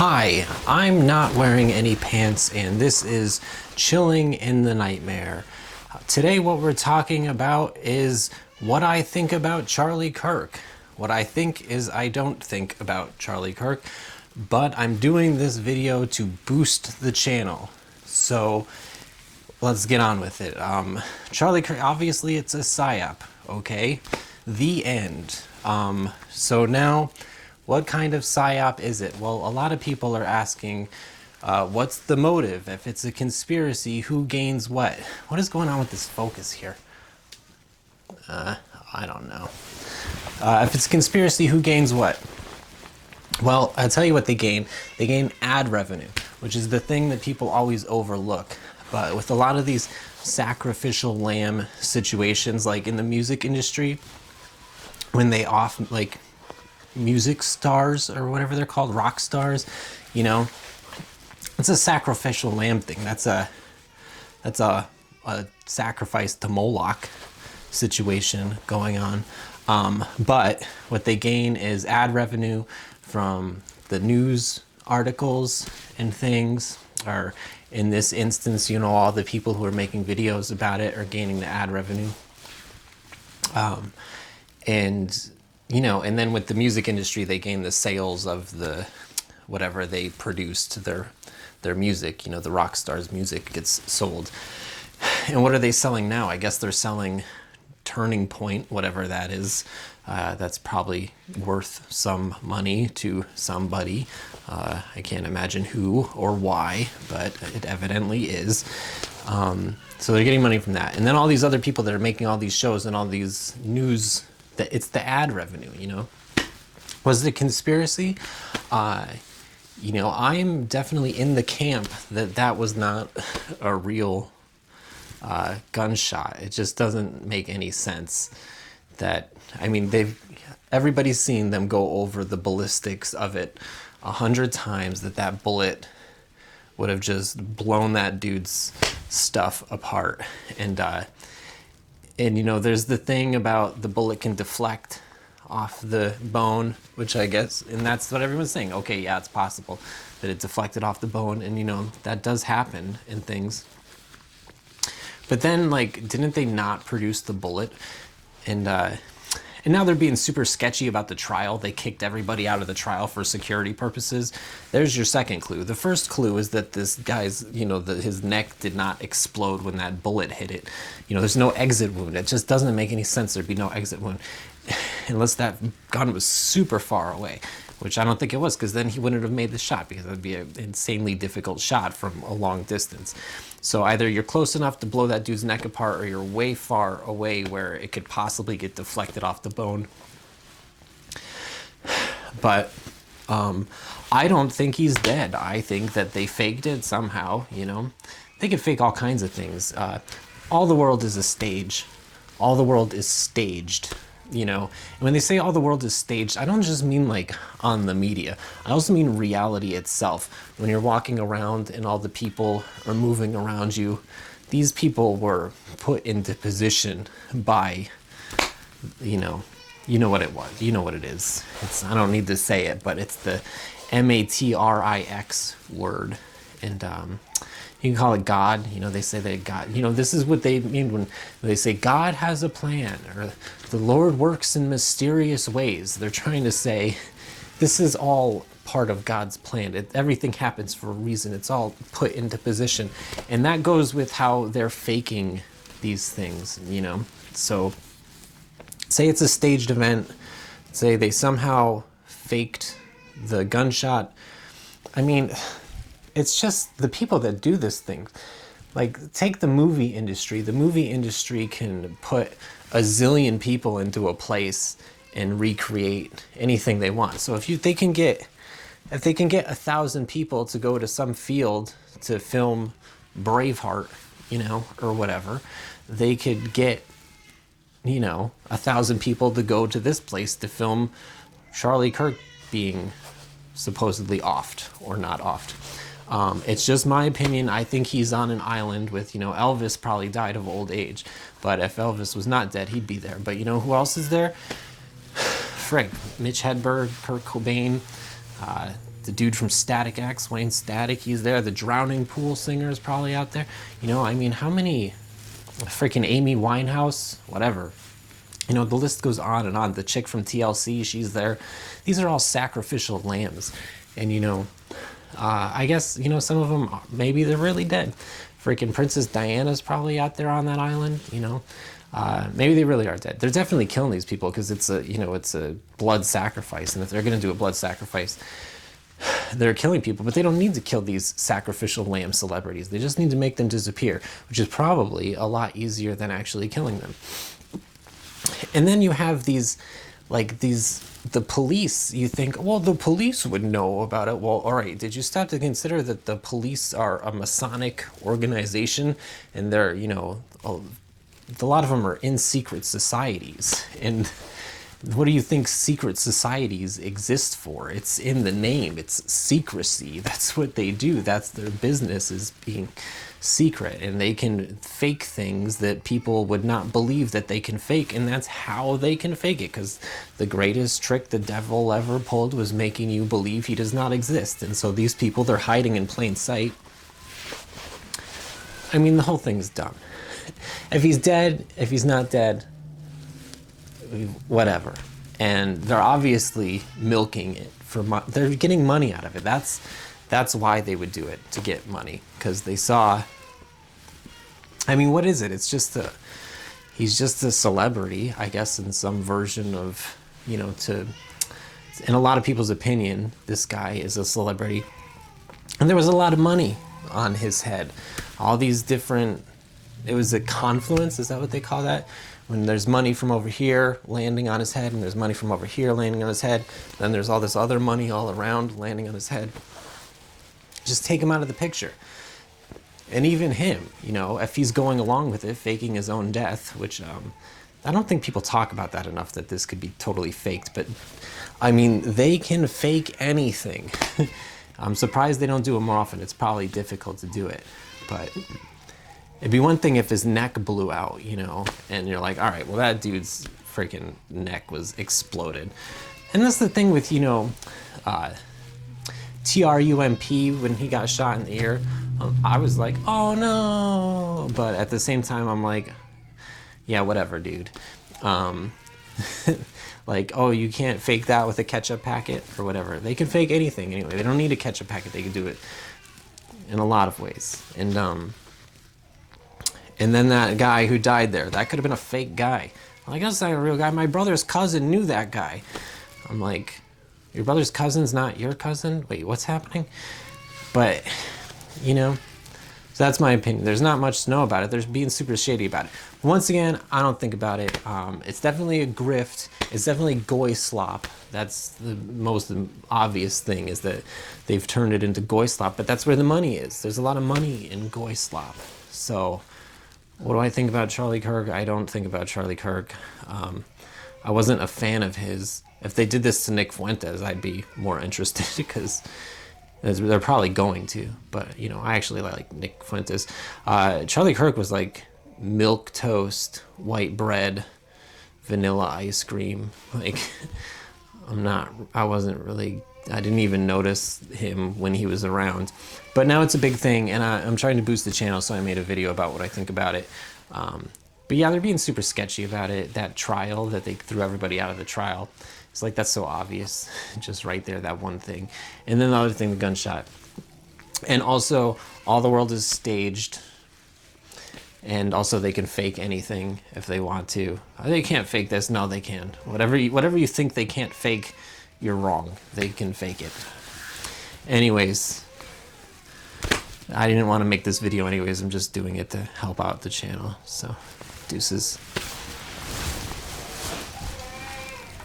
Hi, I'm not wearing any pants and this is Chilling in the Nightmare. Today what we're talking about is what I think about Charlie Kirk. What I think is I don't think about Charlie Kirk, but I'm doing this video to boost the channel. So let's get on with it. Charlie Kirk, obviously it's a psyop, okay? The end. So now, what kind of psyop is it? Well, a lot of people are asking, what's the motive? If it's a conspiracy, who gains what? What is going on with this focus here? I don't know. If it's a conspiracy, who gains what? Well, I'll tell you what they gain. They gain ad revenue, which is the thing that people always overlook. But with a lot of these sacrificial lamb situations, like in the music industry, when they often, like, music stars or whatever they're called, rock stars, you know, it's a sacrificial lamb thing. That's a sacrifice to Moloch situation going on. But what they gain is ad revenue from the news articles and things, or in this instance, you know, all the people who are making videos about it are gaining the ad revenue. And you know, and then with the music industry, they gain the sales of the whatever they produced, their music. You know, the rock stars' music gets sold. And what are they selling now? I guess they're selling Turning Point, whatever that is. That's probably worth some money to somebody. I can't imagine who or why, but it evidently is. So they're getting money from that. And then all these other people that are making all these shows and all these news, it's the ad revenue, you know. Was it a conspiracy? You know, I'm definitely in the camp that that was not a real gunshot. It just doesn't make any sense. That, I mean, everybody's seen them go over the ballistics of it 100 times, that bullet would have just blown that dude's stuff apart. And you know, there's the thing about the bullet can deflect off the bone, which I guess, and that's what everyone's saying. Okay, yeah, it's possible that it deflected off the bone, and you know, that does happen in things. But then, like, didn't they not produce the bullet? And now they're being super sketchy about the trial. They kicked everybody out of the trial for security purposes. There's your second clue. The first clue is that this guy's, you know, his neck did not explode when that bullet hit it. You know, there's no exit wound. It just doesn't make any sense there'd be no exit wound unless that gun was super far away, which I don't think it was, because then he wouldn't have made the shot, because that'd be an insanely difficult shot from a long distance. So either you're close enough to blow that dude's neck apart, or you're way far away where it could possibly get deflected off the bone. But I don't think he's dead. I think that they faked it somehow, you know. They could fake all kinds of things. All the world is a stage. All the world is staged. You know, and when they say all the world is staged, I don't just mean like on the media. I also mean reality itself. When you're walking around and all the people are moving around you, these people were put into position by, you know what it was. You know what it is. I don't need to say it, but it's the Matrix word. And you can call it God. You know, they say that God, you know, this is what they mean when they say God has a plan, or the Lord works in mysterious ways. They're trying to say this is all part of God's plan. Everything happens for a reason. It's all put into position. And that goes with how they're faking these things, you know. So say it's a staged event. Say they somehow faked the gunshot. I mean, it's just the people that do this thing. Like, take the movie industry. The movie industry can put a zillion people into a place and recreate anything they want. So if they can get 1,000 people to go to some field to film Braveheart, you know, or whatever, they could get, you know, 1,000 people to go to this place to film Charlie Kirk being supposedly offed or not offed. It's just my opinion. I think he's on an island with, you know, Elvis probably died of old age, but if Elvis was not dead, he'd be there. But you know who else is there? Frick, Mitch Hedberg, Kurt Cobain, The dude from Static X, Wayne Static, he's there. The Drowning Pool singer is probably out there. You know, I mean, how many freaking Amy Winehouse, whatever. You know, the list goes on and on. The chick from TLC, she's there. These are all sacrificial lambs. And, you know, I guess, you know, some of them, maybe they're really dead. Freaking Princess Diana's probably out there on that island, you know. Maybe they really are dead. They're definitely killing these people because it's a, you know, it's a blood sacrifice. And if they're going to do a blood sacrifice, they're killing people, but they don't need to kill these sacrificial lamb celebrities. They just need to make them disappear, which is probably a lot easier than actually killing them. And then you have these, like the police, you think, well, the police would know about it. Well, all right, did you stop to consider that the police are a Masonic organization and they're, you know, a lot of them are in secret societies. And what do you think secret societies exist for? It's in the name. It's secrecy. That's what they do. That's their business, is being secret. And they can fake things that people would not believe that they can fake. And that's how they can fake it. Because the greatest trick the devil ever pulled was making you believe he does not exist. And so these people, they're hiding in plain sight. I mean, the whole thing's dumb. If he's dead, if he's not dead, whatever. And they're obviously milking it for they're getting money out of it. That's why they would do it, to get money, because they saw, I mean, what is it? It's just he's just a celebrity, I guess, in some version of, you know, in a lot of people's opinion, this guy is a celebrity. And there was a lot of money on his head. All these different, it was a confluence, is that what they call that? When there's money from over here landing on his head, and there's money from over here landing on his head, then there's all this other money all around landing on his head. Just take him out of the picture. And even him, you know, if he's going along with it, faking his own death, which I don't think people talk about that enough, that this could be totally faked, but I mean, they can fake anything. I'm surprised they don't do it more often. It's probably difficult to do it, but it'd be one thing if his neck blew out, you know, and you're like, all right, well, that dude's freaking neck was exploded. And that's the thing with, you know, Trump, when he got shot in the ear, I was like, oh no. But at the same time, I'm like, yeah, whatever, dude. Like, oh, you can't fake that with a ketchup packet or whatever. They can fake anything anyway. They don't need a ketchup packet. They can do it in a lot of ways. And then that guy who died there, that could have been a fake guy. I'm like, that's not a real guy. My brother's cousin knew that guy. I'm like, your brother's cousin's not your cousin? Wait, what's happening? But, you know, so that's my opinion. There's not much to know about it. There's being super shady about it. Once again, I don't think about it. It's definitely a grift. It's definitely goy slop. That's the most obvious thing, is that they've turned it into goy slop, but that's where the money is. There's a lot of money in goy slop. So what do I think about Charlie Kirk? I don't think about Charlie Kirk. I wasn't a fan of his. If they did this to Nick Fuentes, I'd be more interested, because they're probably going to. But, you know, I actually like Nick Fuentes. Charlie Kirk was like milk toast, white bread, vanilla ice cream. Like, I didn't even notice him when he was around. But now it's a big thing, and I'm trying to boost the channel, so I made a video about what I think about it. But yeah, they're being super sketchy about it. That trial, that they threw everybody out of the trial, it's like, that's so obvious. Just right there, that one thing. And then the other thing, the gunshot. And also, all the world is staged. And also, they can fake anything if they want to. They can't fake this. No, they can. Whatever you think they can't fake, you're wrong. They can fake it. Anyways, I didn't want to make this video anyways. I'm just doing it to help out the channel. So, deuces.